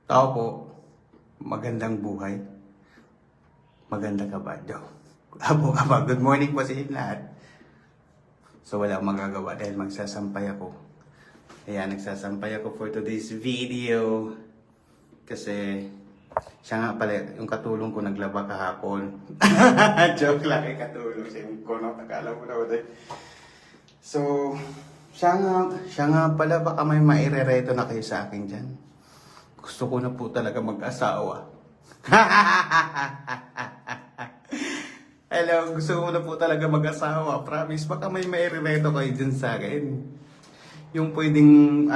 Tao po, magandang buhay. Maganda ka ba, Joe? Aba, good morning po sa inyo lahat. So wala akong magagawa dahil magsasampay ako. Kaya nagsasampay ako for today's video. Kasi siya nga pala, yung katulong ko naglaba kahapon. Joke lang, katulong siya yung kono. Akala mo na ba. So, siya nga pala, baka may mairereto na kayo sa akin dyan. Gusto ko na po talaga mag-asawa. Hello, gusto ko na po talaga mag-asawa. Promise, baka may mairereto kayo dyan sa akin. Yung pwedeng,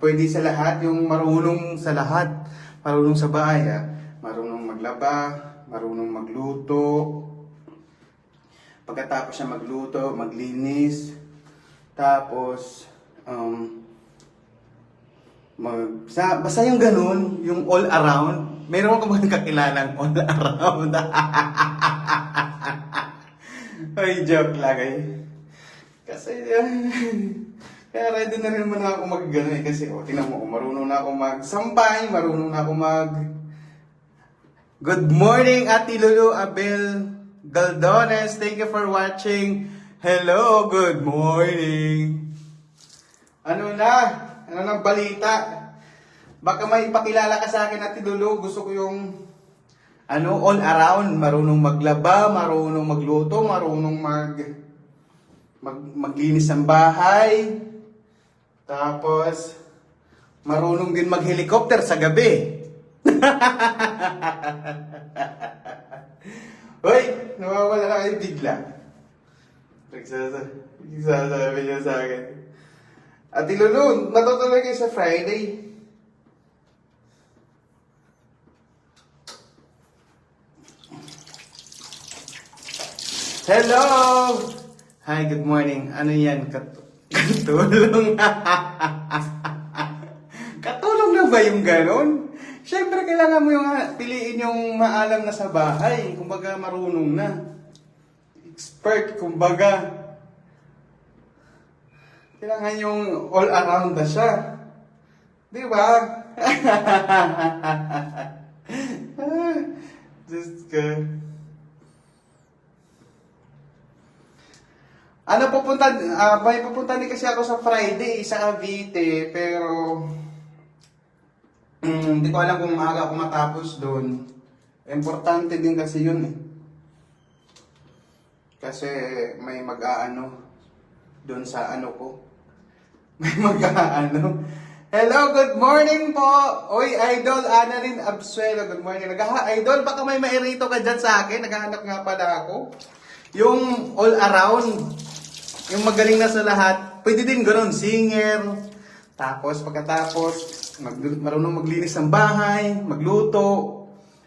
pwede sa lahat, yung marunong sa lahat. Marunong sa bahay, marunong maglaba, marunong magluto. Pagkatapos siya magluto, maglinis. Tapos, basta yung ganun, yung all around. Meron ko mga kakilalang all around. Ay, joke lang Kasi, kaya ready na rin naman ako mag-gano'n kasi, tingnan mo, marunong na ako mag-sampay, marunong na ako Good morning, Ate Lulu Abel Galdones. Thank you for watching. Hello, good morning. Ano na balita? Baka may ipakilala ka sa akin, Ate Lulu. Gusto ko yung all around. Marunong maglaba, marunong magluto, marunong maglinis ng bahay. Tapos, marunong din mag-helicopter sa gabi. Hoy, nawawala na kayo bigla. Nagsasabi niya sa akin. Ate Lulu, natutuloy kayo sa Friday. Hello! Hi, good morning. Ano yan? Katulong. Katulong na ba yung ganon? Siyempre, kailangan mo yung piliin yung maalam na sa bahay. Kumbaga, marunong na. Expert, kumbaga. Kailangan yung all around na siya. Di ba? Just go. May pupunta din kasi ako sa Friday sa Cavite, pero hindi ko alam kung maaga ako matapos doon. Importante din kasi yun Kasi may mag-aano doon sa ko. May mag-aano. Hello, good morning po! Oy, Idol, Annalyn Absuelo, good morning. Idol, baka may mairito ka dyan sa akin. Naghahanap nga pala ako. Yung all around, yung magaling na sa lahat, pwede din gano'n, singer. Tapos, pagkatapos, marunong maglinis ng bahay, magluto.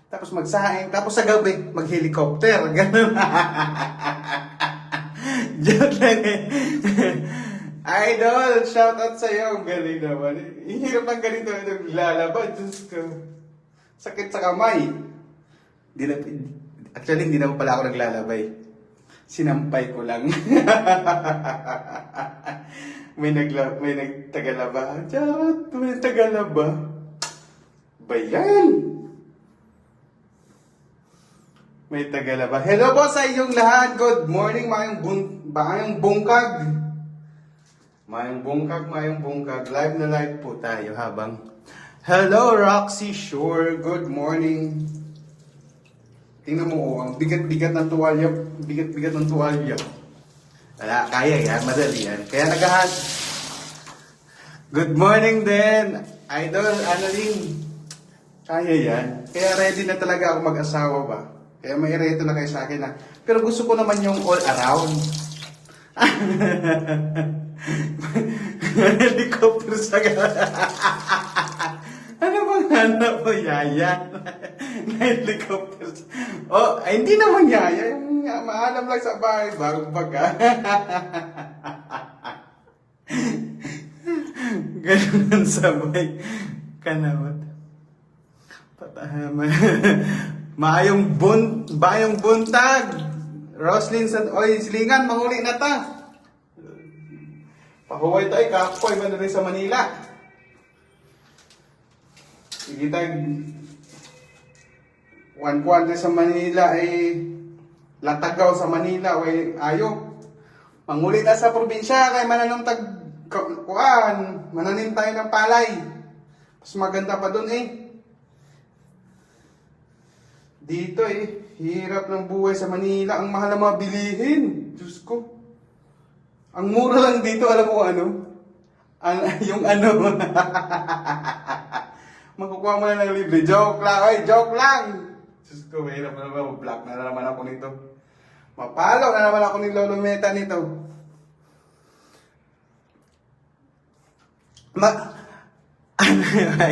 Tapos magsaing. Tapos sa gabi, mag-helicopter. Ganun. Joke lang Idol, shoutout sa'yo. Ang galing naman Ihirap ng ganito. Lalaba. Diyos ko. Sakit sa kamay. Actually, hindi na pala ako naglalabay. Sinampay ko lang. may nagtagalaba. Charot, may nagtagalaba. Bayan! May tagalaba. Hello po sa inyong lahat. Good morning, mayong bungkag. Mayong bungkag. Live na live po tayo habang... Hello, Roxy Shore. Good morning. Tingnan mo, ang bigat-bigat ng tuwalya. Bigat-bigat ng tuwalya. Wala, kaya yan. Madali yan. Kaya Good morning din. Idol, Annalyn. Kaya yan. Kaya ready na talaga ako mag-asawa ba? Kaya may reto na kayo sa akin Pero gusto ko naman yung all around. Helicopter sa Ano bang hanap mo, yaya? Helicopter. Hindi naman yaya. Yung maalam lang sa bahay. Baga. Ganun ang sabay. Kanawat. Patahaman. Bayong buntag. Roslyn silingan, mahuli na ta. Pahuway tayo, kapoy ba na rin sa Manila? Kita, kuwan sa Manila ay latagaw sa Manila ay ayo. Mangulit na sa probinsya kay mananong kuan, mananim tayo ng palay. Mas maganda pa doon eh. Dito eh, hirap ng buhay sa Manila. Ang mahal ng mga bilihin. Diyos ko. Ang mura lang dito, alam mo ano? Yung ano. Makukuha mo na ng libre. Joke lang. Ay, joke lang. Diyos ko, mahirap na naman. Black na naman ako nito. Mapalo na naman ako ni Lolo Meta nito.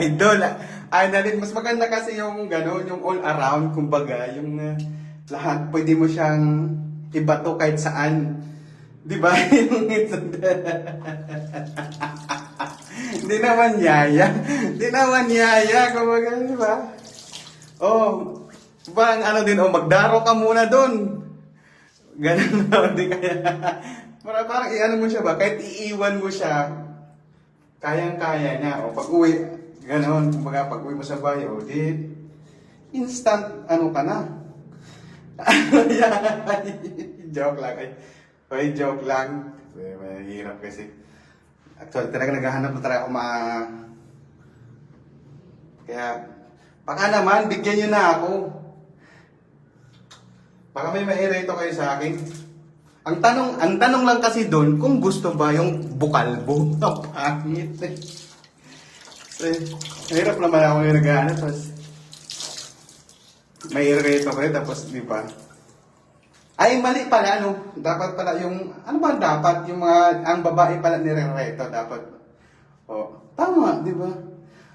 Idol. Analin, mas maganda kasi yung gano'n, yung all around, kumbaga, yung lahat, pwede mo siyang ibato kahit saan. Di ba? Hindi naman yaya. Hindi naman yaya, kumbaga, di ba? Oh, parang ano din, magdaro ka muna dun. Ganun na, di kaya. Parang i-ano mo siya ba? Kahit iiwan mo siya, kayang-kaya niya. O pag-uwi, gano'n. Kumbaga, pag-uwi mo sa bayo, di, instant, ano ka na. Joke lang. Ay, joke lang. Mahirap kasi. Actually, talaga naghahanap na talaga ako Kaya, baka naman, bigyan nyo na ako. Baka may mairito kayo sa akin. Ang tanong lang kasi doon, kung gusto ba yung bukalbo. Ang pangit eh. Mahirap naman ako yung naghahanap. Tapos, may irito kayo, tapos di ba? Ay, mali pala, ano? Dapat pala yung, ano ba dapat? Yung ang babae pala nire-reto, dapat. Oh, tama, di ba?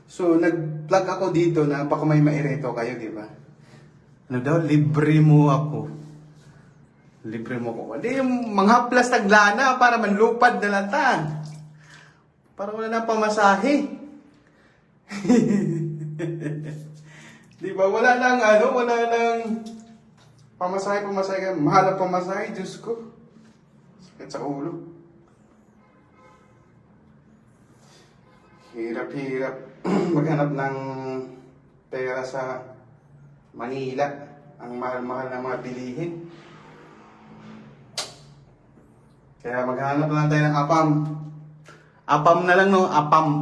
So, nag-plug ako dito na baka may mairito kayo, di ba? Ano daw, libre mo ako. Libre mo ko. Hindi, yung mga plus taglana para manlupad na lata. Para wala na pamasahe. Di ba? Wala nang pamasahe. Mahal ang pamasahe, Diyos ko. Sakit sa ulo. Hirap maghanap ng pera sa Manila. Ang mahal-mahal ng mga bilihin. Kaya maghanap na lang tayo ng apam. Apam na lang, no? Apam.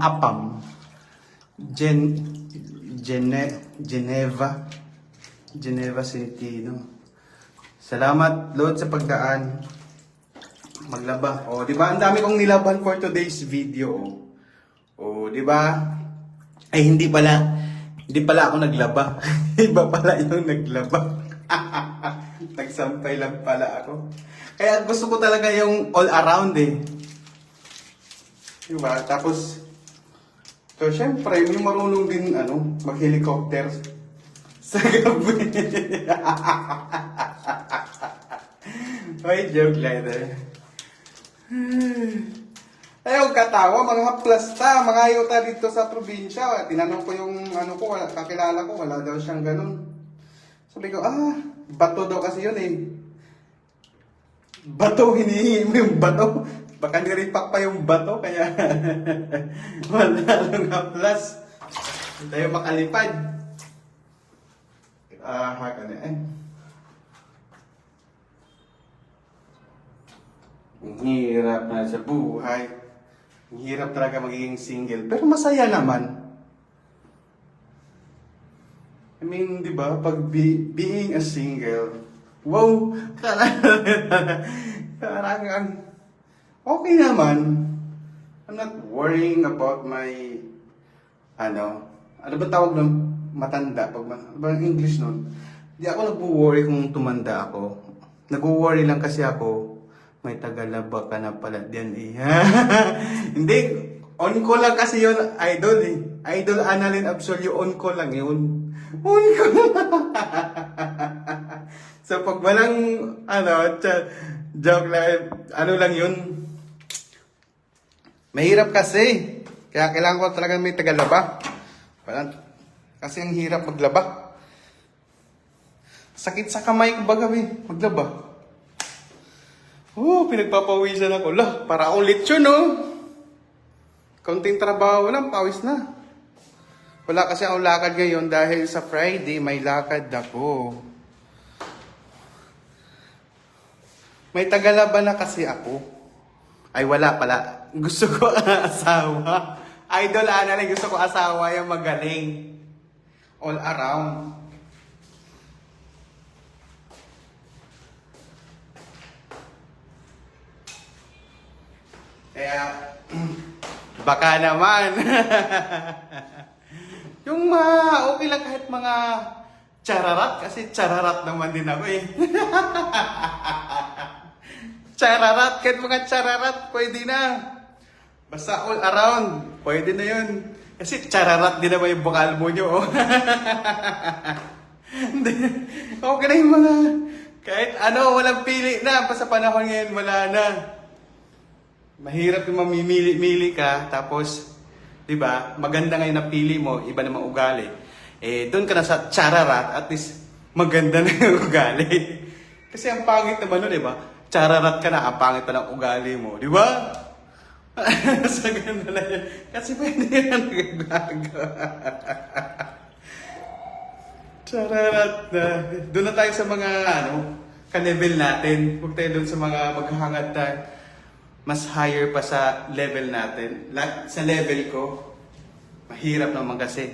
Geneva City, no? Salamat, Lord, sa pagdaan. Maglaba. O, di ba? Ang dami kong nilaban for today's video. O, di ba? Ay, hindi pala ako naglaba. Iba pala yung naglaba. Nagsampay lang pala ako. Kaya gusto ko talaga yung all around eh. Diba? Tapos, so syempre, yung marunong din mag-helicopter sa gabi. Ay, joke lang eh. Ayaw katawa, mga haplasta, mga ayota dito sa probinsya. Tinanong ko yung kakilala ko, wala daw siyang ganun. Sabi ko, bato daw kasi yun eh. Bato, hinihingi mo yung bato. Baka niripak pa yung bato, kaya wala lang haplas. Hindi tayo makalipad. Ang hirap na sa buhay. Ang hirap talaga magiging single. Pero masaya naman. I mean, di ba, pag being a single, wow, parang okay naman. I'm not worrying about my, ano ba tawag nun? Matanda. Ano ba ang English nun? Di ako nag-worry kung tumanda ako. Nag-worry lang kasi ako, may tagalaba ka na pala diyan eh. Hindi, on call lang kasi yun, idol eh. Idol Annalyn Absolio, on call lang yun. On call. So pag walang, joke lang, lang yun. Mahirap kasi. Kaya kailangan ko talaga may tagalaba. Kasi ang hirap maglaba. Sakit sa kamay ko baga maglaba. Pinagpapawisan ako. Para akong lechon, no? Kaunting trabaho lang, pawis na. Wala kasi akong lakad ngayon dahil sa Friday may lakad ako. May tagalaban na kasi ako. Ay wala pala. Gusto ko asawa. Idol Ana lang, gusto ko asawa yung magaling. All around. Kaya, baka naman. Yung okay lang kahit mga chararat, kasi chararat naman din ako eh. Chararat, kahit mga chararat, pwede na. Basta all around, pwede na yun. Kasi chararat din naman yung bukal mo nyo. Oh. Okay na yung mga, kahit ano, walang pili na. Basta panahon ngayon, wala na. Mahirap yung mamimili-mili ka, tapos, di ba, maganda ngayon na pili mo, iba namang ugali. Eh, doon ka na sa chararat, at least, maganda na yung ugali. Kasi ang pangit naman nun, di ba? Chararat ka na, ang pangit pa ng ugali mo, di ba? Sa ganda na yun. Kasi pwede yan nagagawa. Chararat na. Doon na tayo sa mga, ka-level natin. Huwag tayo doon sa mga maghahangad tayo. Mas higher pa sa level natin. Sa level ko, mahirap naman kasi.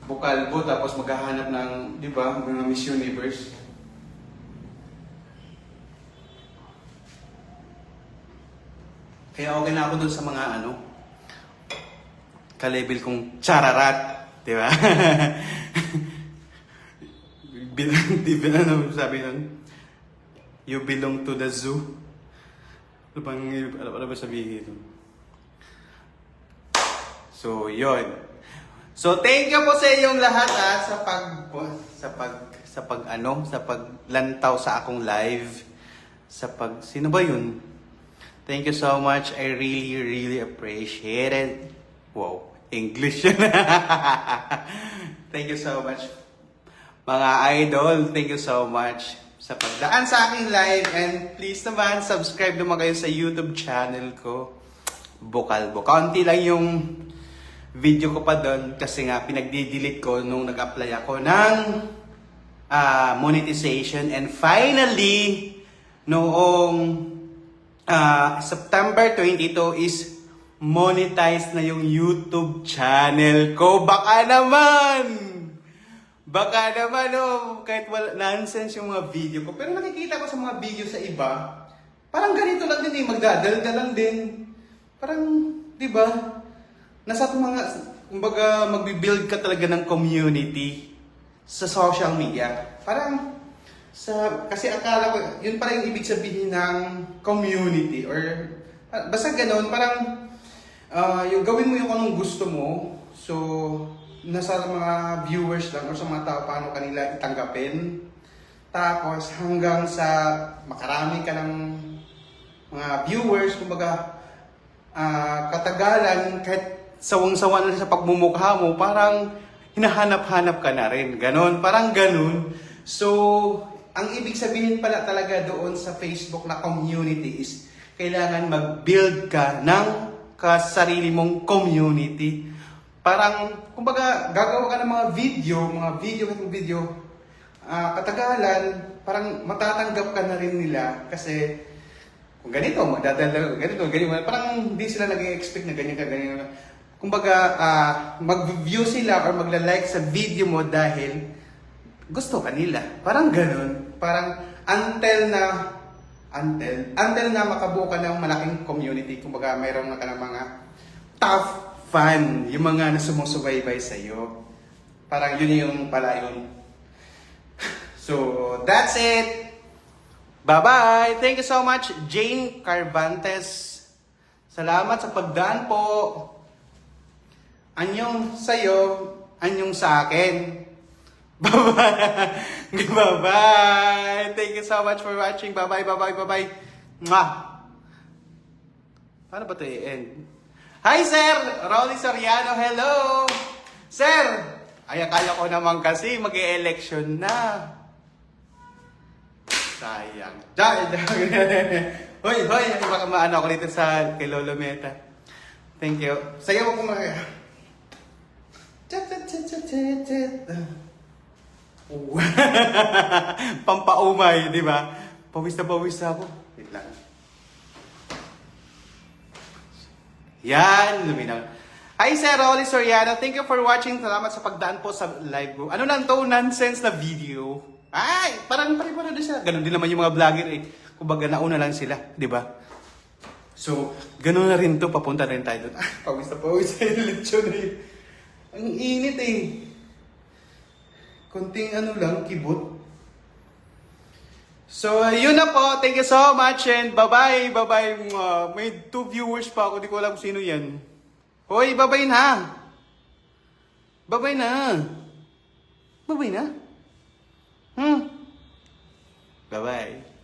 Bukalbo, tapos maghahanap ng, di ba, mga Miss Universe. Kaya okay na ako dun sa mga ka-level kong chararat. Di ba? Ano sabi nun? You belong to the zoo. Ano ba sabihin ito? So, yun. So, thank you po sa inyong lahat sa paglantaw sa akong live. Sino ba yun? Thank you so much. I really, really appreciate it. Wow, English yun. Thank you so much. Mga idol, thank you so much sa pagdaan sa aking live, and please naman subscribe naman kayo sa YouTube channel ko, Bukalbo. Kaunti lang yung video ko pa doon kasi nga pinagdi-delete ko nung nag-apply ako ng monetization, and finally noong September 22 is monetized na yung YouTube channel ko. Baka naman kahit nonsense yung mga video ko. Pero nakikita ko sa mga video sa iba, parang ganito lang din magdadalda lang din. Parang, di ba? Nasa kumbaga, magbibuild ka talaga ng community sa social media. Parang, kasi akala ko, yun pala yung ibig sabihin ng community. Or, basta ganoon, parang, yung gawin mo yung anong gusto mo. So, nasa mga viewers lang or sa mga tao paano kanila itanggapin. Tapos hanggang sa makarami ka ng mga viewers, kumbaga katagalan, kahit sawang-sawa na sa pagmumukha mo, parang hinahanap-hanap ka na rin. Ganon, parang ganon. So, ang ibig sabihin pala talaga doon sa Facebook na community is kailangan mag-build ka ng kasarili mong community. Parang, kumbaga, gagawa ka ng mga video, katagalan, parang matatanggap ka na rin nila kasi kung ganito, magdadala, ganito, parang hindi sila nag-expect na ganyan ka, ganyan. Kumbaga, mag-view sila or magla-like sa video mo dahil gusto ka nila. Parang ganun. Parang until na makabuo ka ng malaking community, kumbaga mayroon na ka ng mga tough fan, yung mga nasumusubaybay sa'yo. Parang yun yung pala yun. So, that's it. Bye-bye. Thank you so much, Jane Carvantes. Salamat sa pagdaan po. Anyong sa'yo, anyong sa akin. Bye-bye. Bye-bye. Thank you so much for watching. Bye-bye, bye-bye, bye-bye. Mwah. Paano ba ito i-end? Hi, Sir! Rolly Soriano, hello! Sir! Ay, akala ko naman kasi mag-e-election na. Sayang. Hoy, baka maano ako dito kay Lolo Meta. Thank you. Sayaw ko kumaya. Pampaumay, di ba? Pawis na ako. Wait lang. Yan, luminaw. Hi, Sir Rolly Soriano. Thank you for watching. Salamat sa pagdaan po sa live ko. Ano lang to? Nonsense na video. Ay, parang pare-pare na siya. Ganon din naman yung mga vlogger eh. Kumbaga nauna lang sila, di ba? So, ganon na rin to. Papunta rin tayo doon. Ah, pawis na pawis. Lechon eh. Ang init eh. Konting ano lang, kibot. So, yun na po. Thank you so much and bye-bye. Bye-bye. May 2 viewers pa ako. Di ko alam kung sino yan. Hoy, bye-bye na. Bye-bye na. Bye-bye na. Bye-bye.